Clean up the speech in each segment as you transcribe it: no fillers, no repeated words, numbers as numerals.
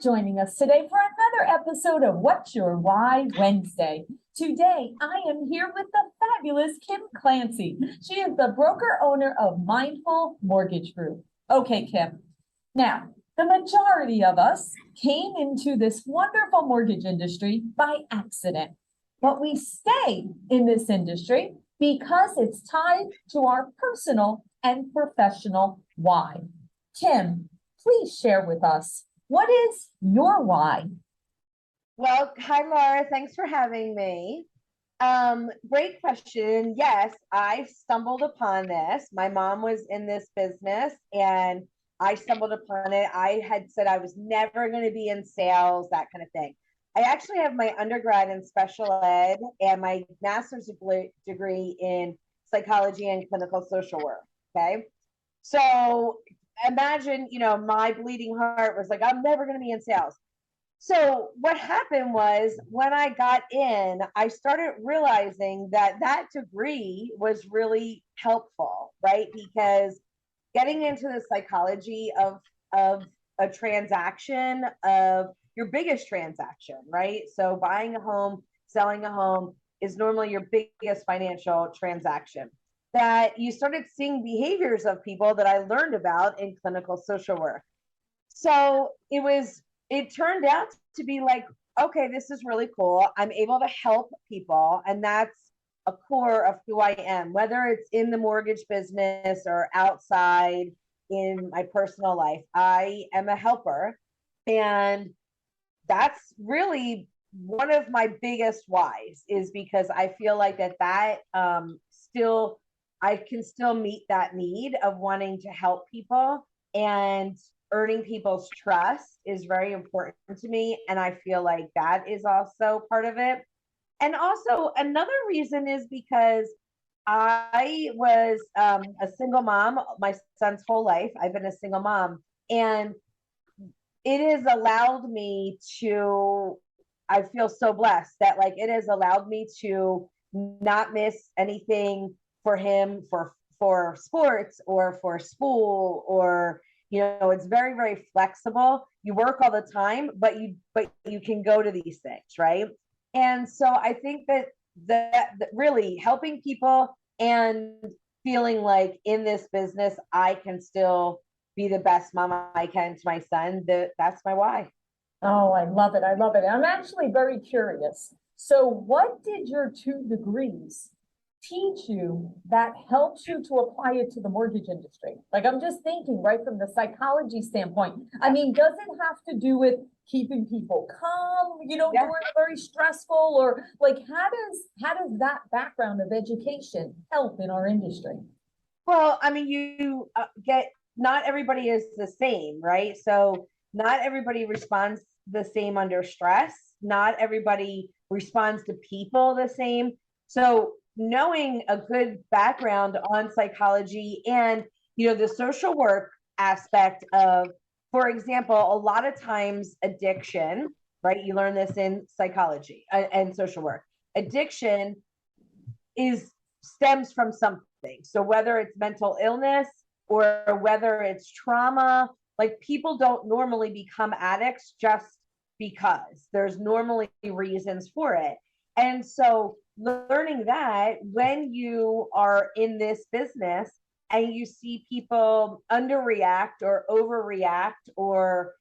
joining us today for another episode of What's Your Why Wednesday. Today, I am here with the fabulous Kim Clancy. She is the broker owner of Mindful Mortgage Group. Okay, Kim. Now, the majority of us came into this wonderful mortgage industry by accident, but we stay in this industry because it's tied to our personal and professional why. Kim, please share with us, what is your why? Well, hi, Laura. Thanks for having me. Great question. Yes, I stumbled upon this. My mom was in this business and I stumbled upon it. I had said I was never going to be in sales, that kind of thing. I actually have my undergrad in special ed and my master's degree in psychology and clinical social work. Okay. So imagine, my bleeding heart was like, I'm never going to be in sales. So what happened was when I got in, I started realizing that that degree was really helpful, right? Because getting into the psychology of a transaction, of your biggest transaction, right? So buying a home, selling a home is normally your biggest financial transaction. That you started seeing behaviors of people that I learned about in clinical social work. So it turned out to be like, okay, this is really cool. I'm able to help people. And that's a core of who I am, whether it's in the mortgage business or outside in my personal life. I am a helper. And that's really one of my biggest whys, is because I feel like that still, I can still meet that need of wanting to help people, and earning people's trust is very important to me. And I feel like that is also part of it. And also another reason is because I was a single mom my son's whole life. I've been a single mom, and it has allowed me to, I feel so blessed that like it has allowed me to not miss anything for him, for sports or for school, or it's very, very flexible. You work all the time, but you can go to these things, right? And so I think that really helping people and feeling like in this business I can still be the best mom I can to my son, that's my why. Oh, I love it. I love it. I'm actually very curious. So what did your 2 degrees teach you that helps you to apply it to the mortgage industry? Like, I'm just thinking right from the psychology standpoint. I mean, does it have to do with keeping people calm, Yeah. during a very stressful, or like, how does that background of education help in our industry? Well, I mean, you get, not everybody is the same, right? So not everybody responds the same under stress. Not everybody responds to people the same. So knowing a good background on psychology and, the social work aspect of, for example, a lot of times addiction, right? You learn this in psychology and social work. Addiction stems from something. So whether it's mental illness or whether it's trauma, like people don't normally become addicts just because. There's normally reasons for it. And so learning that when you are in this business and you see people underreact or overreact, or,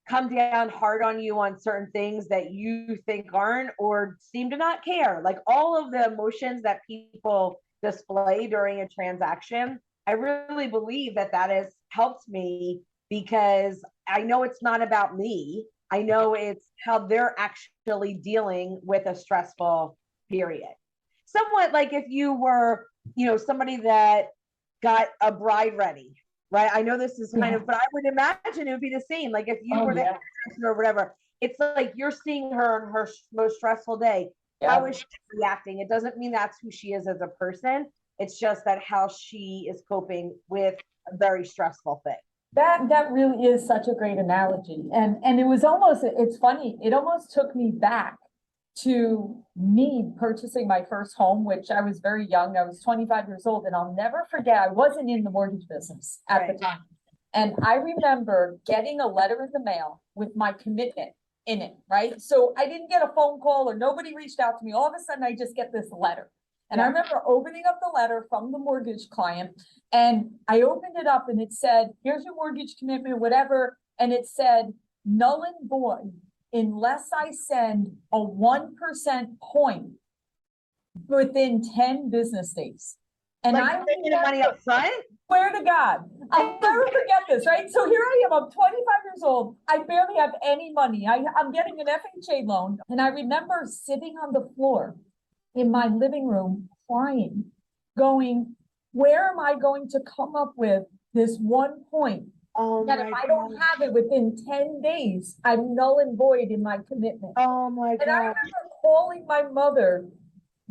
come down hard on you on certain things that you think aren't, or seem to not care, like all of the emotions that people display during a transaction, I really believe that has helped me, because I know it's not about me. I know it's how they're actually dealing with a stressful period. Somewhat like if you were, somebody that got a bride ready, right? I know this is kind of, but I would imagine it would be the same. Like if you were the hairdresser or whatever, it's like you're seeing her on her most stressful day. How is she reacting? It doesn't mean that's who she is as a person. It's just that how she is coping with a very stressful thing. That really is such a great analogy. And it was almost, it's funny, it almost took me back to me purchasing my first home, which I was very young. I was 25 years old, and I'll never forget, I wasn't in the mortgage business at the time. And I remember getting a letter in the mail with my commitment in it, right? So I didn't get a phone call or nobody reached out to me. All of a sudden, I just get this letter. And I remember opening up the letter from the mortgage client, and I opened it up and it said, here's your mortgage commitment, whatever. And it said, null and void unless I send a 1% point within 10 business days. And like, I taking the money up front? swear to God, I'll never forget this, right? So here I am, I'm 25 years old. I barely have any money. I'm getting an FHA loan. And I remember sitting on the floor in my living room crying, going, where am I going to come up with this 1 point that if I don't have it within 10 days, I'm null and void in my commitment? Oh my And I God. remember calling my mother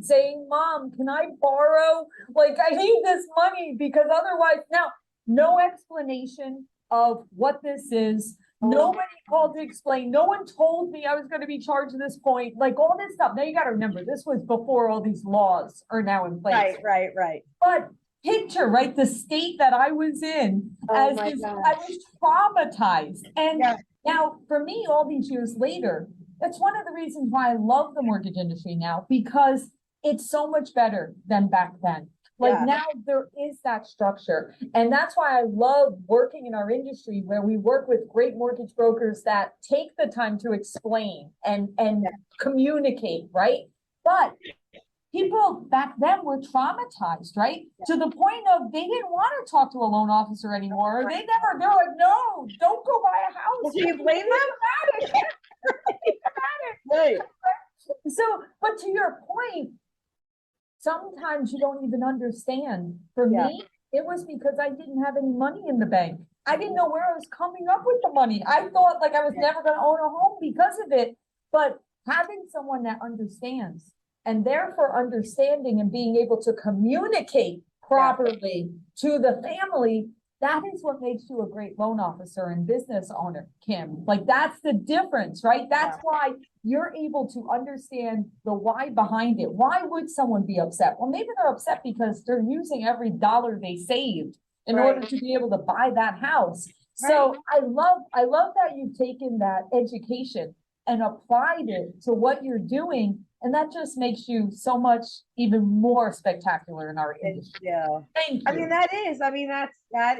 saying, Mom, can I borrow? Like, I need this money because otherwise, now, no explanation of what this is. Nobody called to explain. No one told me I was going to be charged at this point. Like all this stuff. Now you got to remember, this was before all these laws are now in place. Right. But picture, right, the state that I was in as this, I was traumatized. And now for me, all these years later, that's one of the reasons why I love the mortgage industry now, because it's so much better than back then. Like now there is that structure. And that's why I love working in our industry where we work with great mortgage brokers that take the time to explain and communicate, right? But people back then were traumatized, right? To the point of they didn't want to talk to a loan officer anymore. They're like, no, don't go buy a house. Do you blame them? Right. So, but to your point, sometimes you don't even understand. For me, it was because I didn't have any money in the bank. I didn't know where I was coming up with the money. I thought like I was never going to own a home because of it. But having someone that understands, and therefore understanding and being able to communicate properly to the family, that is what makes you a great loan officer and business owner, Kim. Like that's the difference, right? That's why you're able to understand the why behind it. Why would someone be upset? Well, maybe they're upset because they're using every dollar they saved in order to be able to buy that house. So I love that you've taken that education and applied it to what you're doing. And that just makes you so much even more spectacular in our industry. Thank you. I mean, that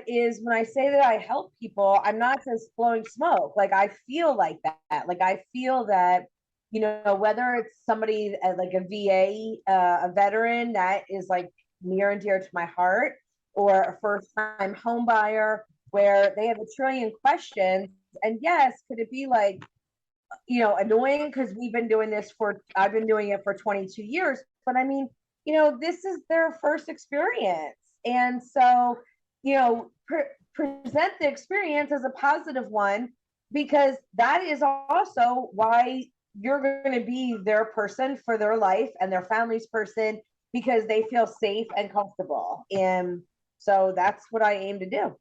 is when I say that I help people, I'm not just blowing smoke. Like I feel like that. Like I feel that, you know, whether it's somebody like a VA, a veteran that is like near and dear to my heart, or a first-time home buyer where they have a trillion questions. And yes, could it be like, you know, annoying because I've been doing it for 22 years, but I mean, you know, this is their first experience. And so, you know, present the experience as a positive one, because that is also why you're going to be their person for their life and their family's person, because they feel safe and comfortable. And so that's what I aim to do.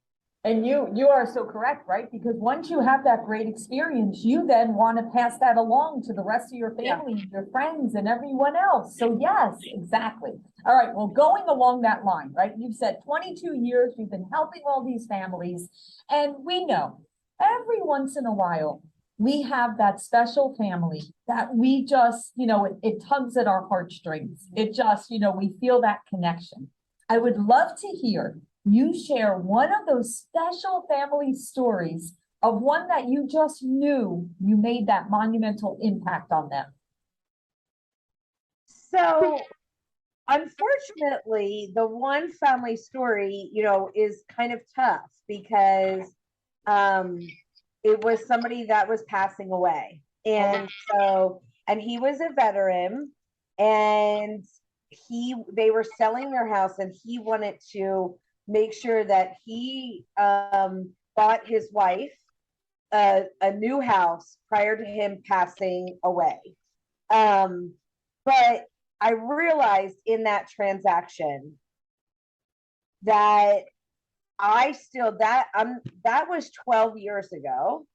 And you are so correct, right? Because once you have that great experience, you then want to pass that along to the rest of your family, your friends, and everyone else. So yes, exactly. All right, well, going along that line, right? You've said 22 years, you've been helping all these families, and we know every once in a while, we have that special family that we just, you know, it tugs at our heartstrings. It just, you know, we feel that connection. I would love to hear you share one of those special family stories of one that you just knew you made that monumental impact on them. So unfortunately, the one family story, you know, is kind of tough because it was somebody that was passing away. And and he was a veteran, and they were selling their house, and he wanted to make sure that he bought his wife a new house prior to him passing away. But I realized in that transaction that that was 12 years ago,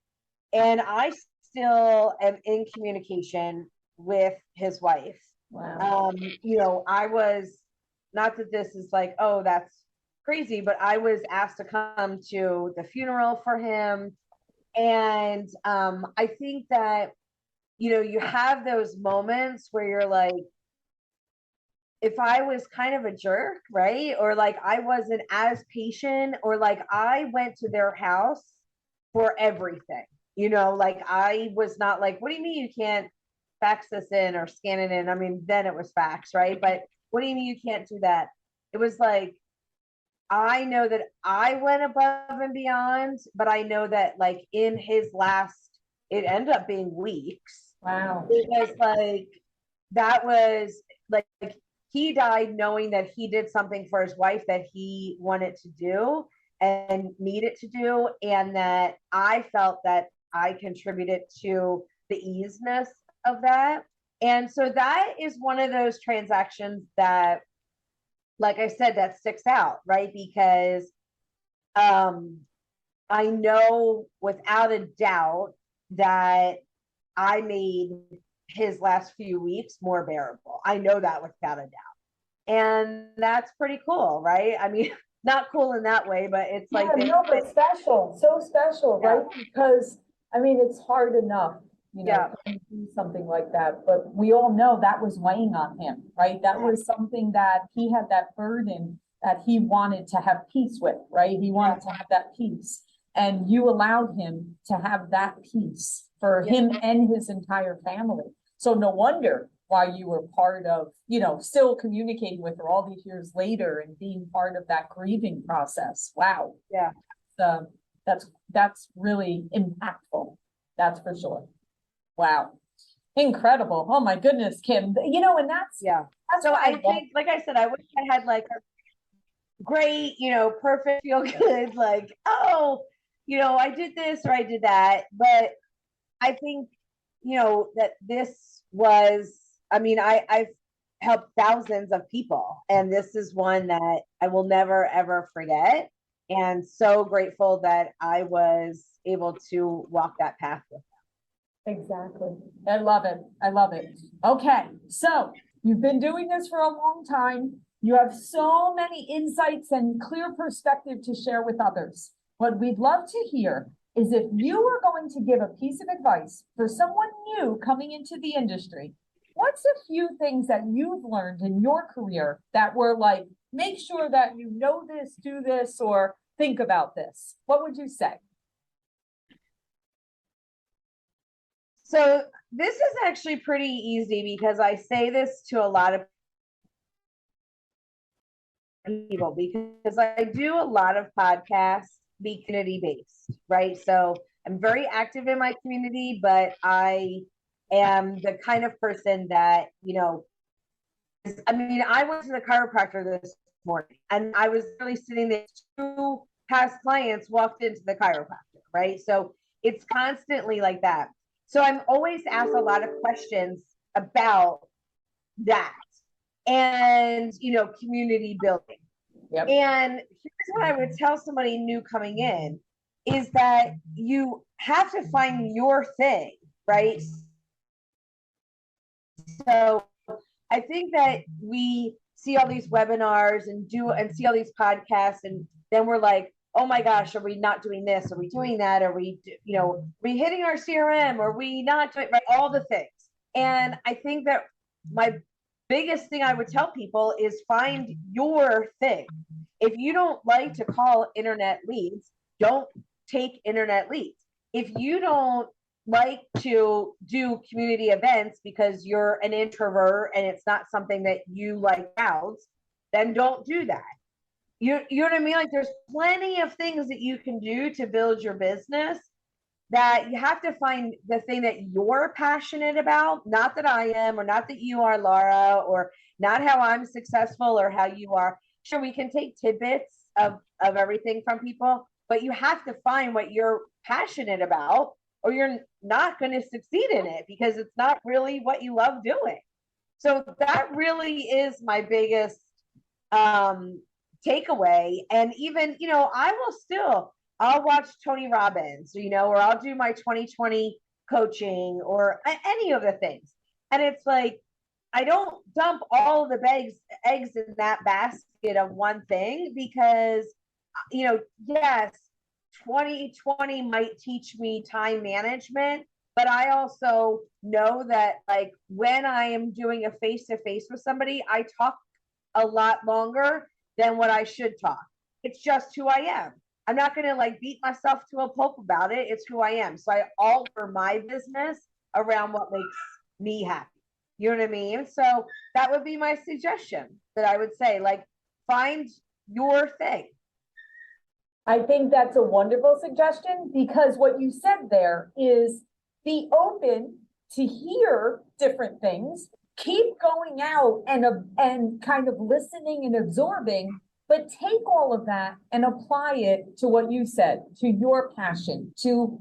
and I still am in communication with his wife. Wow. You know, I was, not that this is like, oh, that's crazy, but I was asked to come to the funeral for him. And I think that, you have those moments where you're like, if I was kind of a jerk, right? Or like I wasn't as patient, or like I went to their house for everything, like I was not like, what do you mean you can't fax this in or scan it in? I mean, then it was fax, right? But what do you mean you can't do that? It was like, I know that I went above and beyond, but I know that like in his last, it ended up being weeks. Wow. Because like that was like he died knowing that he did something for his wife that he wanted to do and needed to do, and that I felt that I contributed to the easiness of that. And so that is one of those transactions that, like I said, that sticks out, right? Because I know without a doubt that I made his last few weeks more bearable. I know that without a doubt. And that's pretty cool, right? I mean, not cool in that way, but it's Yeah, like this. no, but special, so special, Yeah. right? Because, I mean, it's hard enough, Yeah. to do something like that, but we all know that was weighing on him, right? That was something that he had, that burden that he wanted to have peace with, right? He wanted to have that peace. And you allowed him to have that peace for him and his entire family. So no wonder why you were part of, still communicating with her all these years later and being part of that grieving process. Wow. Yeah. That's really impactful. That's for sure. Wow. Incredible. Oh my goodness, Kim. And that's So I think, like I said, I wish I had like a great, perfect, feel good, like, oh, I did this or I did that. But I think, that this was, I mean, I've helped thousands of people, and this is one that I will never, ever forget. And so grateful that I was able to walk that path with them. Exactly. I love it. I love it. Okay. So you've been doing this for a long time. You have so many insights and clear perspective to share with others. What we'd love to hear is if you were going to give a piece of advice for someone new coming into the industry, what's a few things that you've learned in your career that were like, make sure that you know this, do this, or think about this? What would you say? So this is actually pretty easy because I say this to a lot of people because I do a lot of podcasts, be community based, right? So I'm very active in my community, but I am the kind of person that, I mean, I went to the chiropractor this morning and I was really sitting there, two past clients walked into the chiropractor, right? So it's constantly like that. So I'm always asked a lot of questions about that and, community building. Yep. And here's what I would tell somebody new coming in is that you have to find your thing, right? So I think that we see all these webinars and see all these podcasts, and then we're like, oh my gosh, are we not doing this? Are we doing that? Are we, we hitting our CRM? Are we not doing, right? All the things. And I think that my biggest thing I would tell people is find your thing. If you don't like to call internet leads, don't take internet leads. If you don't like to do community events because you're an introvert and it's not something that you like crowds, then don't do that. You know what I mean? Like there's plenty of things that you can do to build your business, that you have to find the thing that you're passionate about. Not that I am, or not that you are, Laura, or not how I'm successful or how you are. Sure, we can take tidbits of everything from people, but you have to find what you're passionate about, or you're not going to succeed in it because it's not really what you love doing. So that really is my biggest takeaway. And even, I'll watch Tony Robbins, or I'll do my 2020 coaching or any of the things. And it's like, I don't dump all the eggs in that basket of one thing because, yes, 2020 might teach me time management, but I also know that like when I am doing a face to face with somebody, I talk a lot longer than what I should talk. It's just who I am. I'm not going to like beat myself to a pulp about it. It's who I am. So I alter my business around what makes me happy. You know what I mean? So that would be my suggestion that I would say, like, find your thing. I think that's a wonderful suggestion because what you said there is be open to hear different things, keep going out and kind of listening and absorbing, but take all of that and apply it to what you said, to your passion, to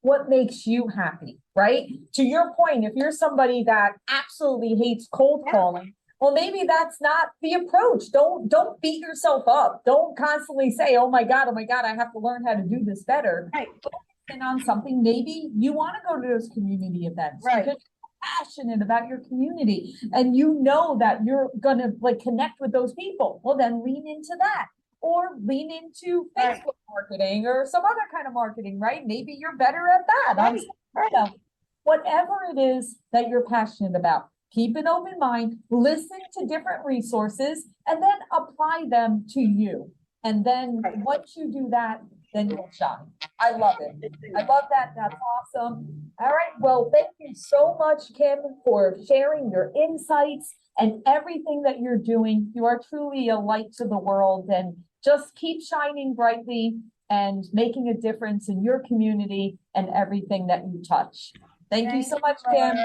what makes you happy, right? To your point, if you're somebody that absolutely hates cold calling, well, maybe that's not the approach. Don't beat yourself up. Don't constantly say, oh my God, I have to learn how to do this better. Right. Focus on something. Maybe you want to go to those community events right. because you're passionate about your community and you know that you're gonna like connect with those people. Well, then lean into that. Or lean into Facebook marketing or some other kind of marketing, right? Maybe you're better at that. Right. Whatever it is that you're passionate about. Keep an open mind, listen to different resources, and then apply them to you. And then once you do that, then you'll shine. I love it. I love that. That's awesome. All right. Well, thank you so much, Kim, for sharing your insights and everything that you're doing. You are truly a light to the world and just keep shining brightly and making a difference in your community and everything that you touch. Thank you so much, Kim.